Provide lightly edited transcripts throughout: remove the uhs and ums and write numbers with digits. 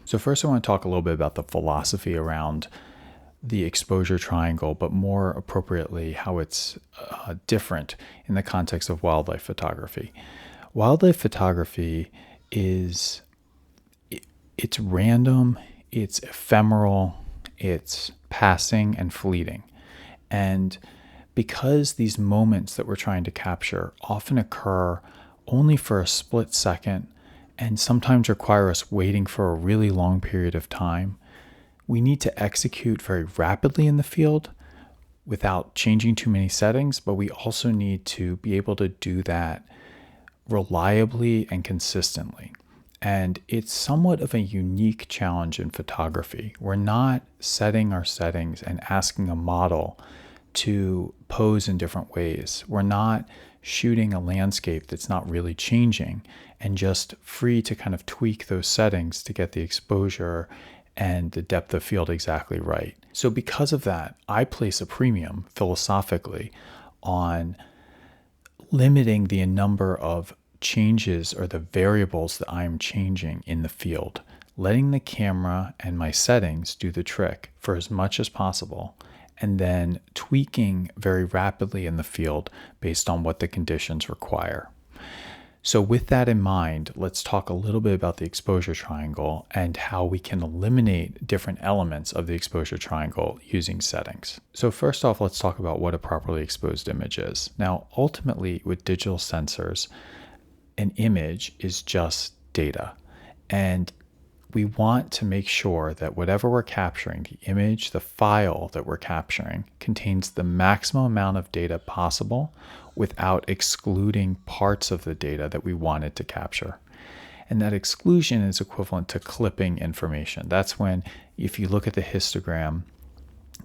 So first I want to talk a little bit about the philosophy around the exposure triangle, but more appropriately how it's different in the context of wildlife photography. Wildlife photography is it's random, it's ephemeral, it's passing and fleeting. And because these moments that we're trying to capture often occur only for a split second and sometimes require us waiting for a really long period of time, we need to execute very rapidly in the field without changing too many settings, but we also need to be able to do that reliably and consistently. And it's somewhat of a unique challenge in photography. We're not setting our settings and asking a model to pose in different ways. We're not shooting a landscape that's not really changing and just free to kind of tweak those settings to get the exposure and the depth of field exactly right. So because of that, I place a premium philosophically on limiting the number of changes or the variables that I'm changing in the field, letting the camera and my settings do the trick for as much as possible, and then tweaking very rapidly in the field based on what the conditions require. So with that in mind, let's talk a little bit about the exposure triangle and how we can eliminate different elements of the exposure triangle using settings. So first off, let's talk about what a properly exposed image is. Now, ultimately, with digital sensors, an image is just data. And we want to make sure that whatever we're capturing, the image, the file that we're capturing, contains the maximum amount of data possible without excluding parts of the data that we wanted to capture. And that exclusion is equivalent to clipping information. That's when, if you look at the histogram,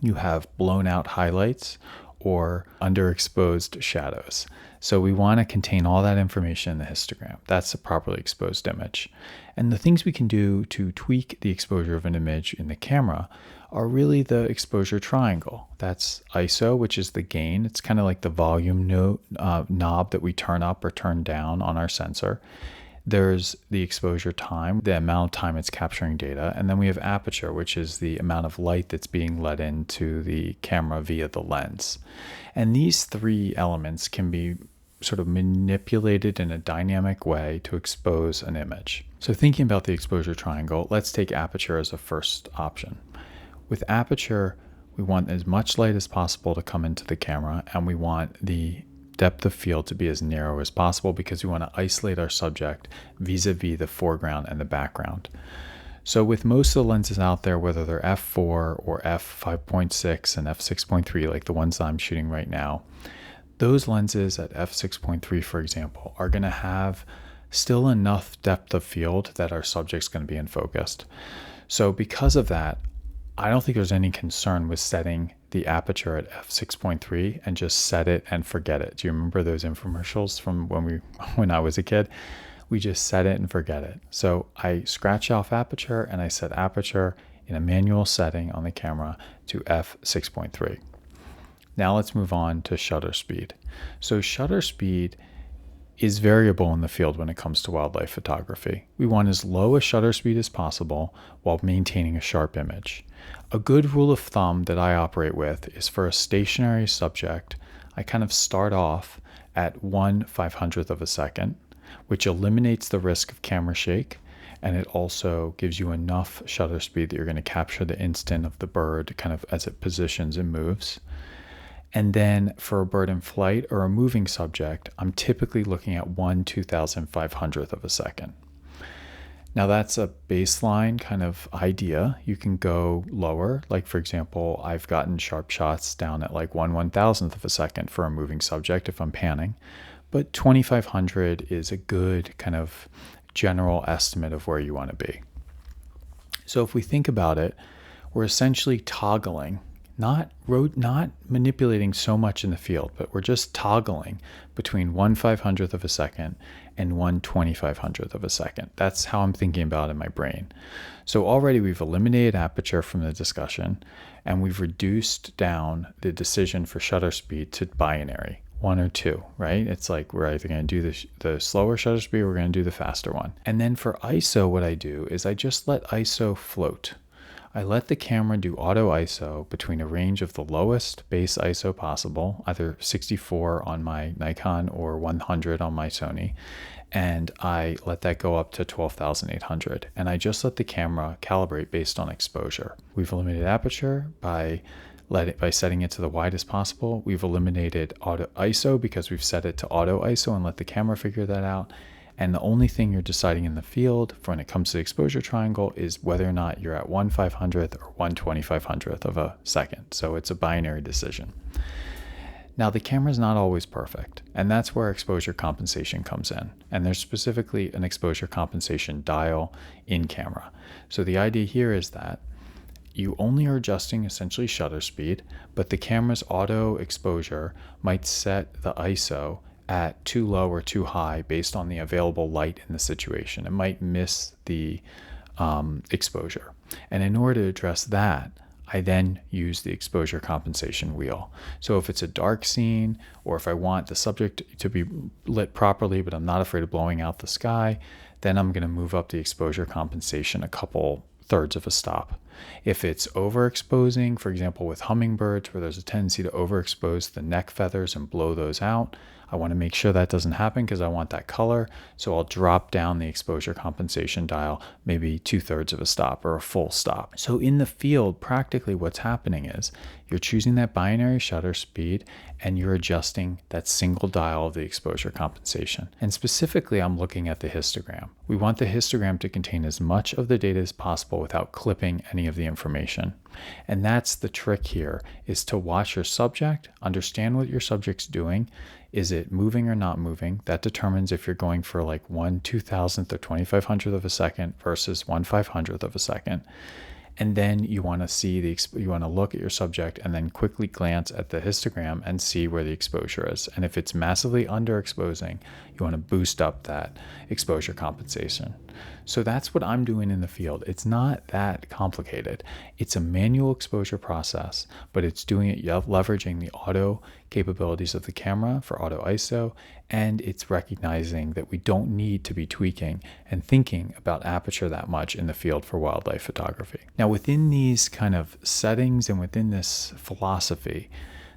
you have blown out highlights or underexposed shadows. So we want to contain all that information in the histogram. That's a properly exposed image. And the things we can do to tweak the exposure of an image in the camera are really the exposure triangle. That's ISO, which is the gain. It's kind of like the volume knob that we turn up or turn down on our sensor. There's the exposure time, the amount of time it's capturing data. And then we have aperture, which is the amount of light that's being let into the camera via the lens. And these three elements can be sort of manipulated in a dynamic way to expose an image. So thinking about the exposure triangle, let's take aperture as a first option. With aperture, we want as much light as possible to come into the camera, and we want the depth of field to be as narrow as possible because we want to isolate our subject vis-a-vis the foreground and the background. So with most of the lenses out there, whether they're f4 or f5.6 and f6.3, like the ones that I'm shooting right now, those lenses at f6.3, for example, are going to have still enough depth of field that our subject's going to be in focus. So because of that, I don't think there's any concern with setting the aperture at f6.3 and just set it and forget it. Do you remember those infomercials from when I was a kid? We just set it and forget it. So I scratch off aperture and I set aperture in a manual setting on the camera to f6.3. Now let's move on to shutter speed. So shutter speed is variable in the field when it comes to wildlife photography. We want as low a shutter speed as possible while maintaining a sharp image. A good rule of thumb that I operate with is for a stationary subject, I kind of start off at 1/500th of a second, which eliminates the risk of camera shake, and it also gives you enough shutter speed that you're going to capture the instant of the bird kind of as it positions and moves. And then for a bird in flight or a moving subject, I'm typically looking at 1/2500th of a second. Now that's a baseline kind of idea. You can go lower. Like for example, I've gotten sharp shots down at like 1/1000th of a second for a moving subject if I'm panning. But 2500 is a good kind of general estimate of where you want to be. So if we think about it, we're essentially toggling, not manipulating so much in the field, but we're just toggling between 1/500th of a second and 1/2500th of a second. That's how I'm thinking about it in my brain. So already we've eliminated aperture from the discussion, and we've reduced down the decision for shutter speed to binary, one or two, right? It's like we're either going to do the slower shutter speed or we're going to do the faster one. And then for ISO, what I do is I just let ISO float. I let the camera do auto ISO between a range of the lowest base ISO possible, either 64 on my Nikon or 100 on my Sony, and I let that go up to 12,800. And I just let the camera calibrate based on exposure. We've eliminated aperture by setting it to the widest possible. We've eliminated auto ISO because we've set it to auto ISO and let the camera figure that out. And the only thing you're deciding in the field when it comes to the exposure triangle is whether or not you're at 1/500th or 1/2500th of a second. So it's a binary decision. Now, the camera is not always perfect, and that's where exposure compensation comes in. And there's specifically an exposure compensation dial in camera. So the idea here is that you only are adjusting essentially shutter speed, but the camera's auto exposure might set the ISO at too low or too high based on the available light in the situation. It might miss the exposure. And in order to address that, I then use the exposure compensation wheel. So if it's a dark scene, or if I want the subject to be lit properly, but I'm not afraid of blowing out the sky, then I'm going to move up the exposure compensation a couple thirds of a stop. If it's overexposing, for example, with hummingbirds, where there's a tendency to overexpose the neck feathers and blow those out, I want to make sure that doesn't happen because I want that color. So I'll drop down the exposure compensation dial, maybe 2/3 of a stop or a full stop. So in the field, practically what's happening is you're choosing that binary shutter speed and you're adjusting that single dial of the exposure compensation. And specifically, I'm looking at the histogram. We want the histogram to contain as much of the data as possible without clipping any of the information. And that's the trick here, is to watch your subject, understand what your subject's doing. Is it moving or not moving? That determines if you're going for like 1/2000th or 2500th of a second versus 1/500th of a second. And then you want to see you want to look at your subject and then quickly glance at the histogram and see where the exposure is. And if it's massively underexposing, you want to boost up that exposure compensation. So that's what I'm doing in the field. It's not that complicated. It's a manual exposure process, but it's doing it leveraging the auto capabilities of the camera for auto ISO, and it's recognizing that we don't need to be tweaking and thinking about aperture that much in the field for wildlife photography. Now, within these kind of settings and within this philosophy,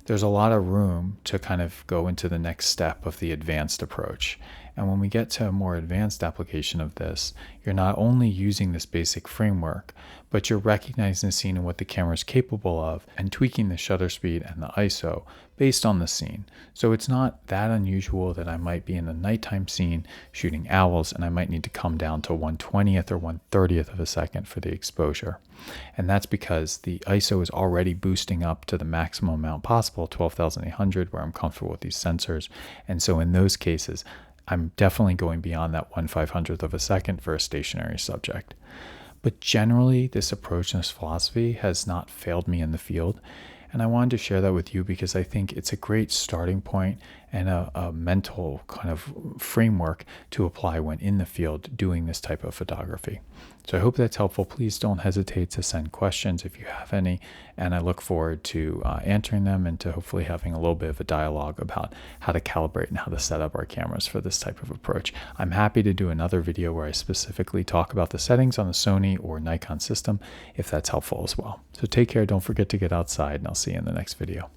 there's a lot of room to kind of go into the next step of the advanced approach. And when we get to a more advanced application of this, you're not only using this basic framework, but you're recognizing the scene and what the camera is capable of and tweaking the shutter speed and the ISO based on the scene. So it's not that unusual that I might be in a nighttime scene shooting owls and I might need to come down to 1/20th or 1/30th of a second for the exposure. And that's because the ISO is already boosting up to the maximum amount possible, 12,800, where I'm comfortable with these sensors. And so in those cases, I'm definitely going beyond that 1/500th of a second for a stationary subject. But generally, this approach and this philosophy has not failed me in the field. And I wanted to share that with you because I think it's a great starting point and a mental kind of framework to apply when in the field doing this type of photography. So I hope that's helpful. Please don't hesitate to send questions if you have any, and I look forward to answering them and to hopefully having a little bit of a dialogue about how to calibrate and how to set up our cameras for this type of approach. I'm happy to do another video where I specifically talk about the settings on the Sony or Nikon system if that's helpful as well. So take care, don't forget to get outside, and I'll see you in the next video.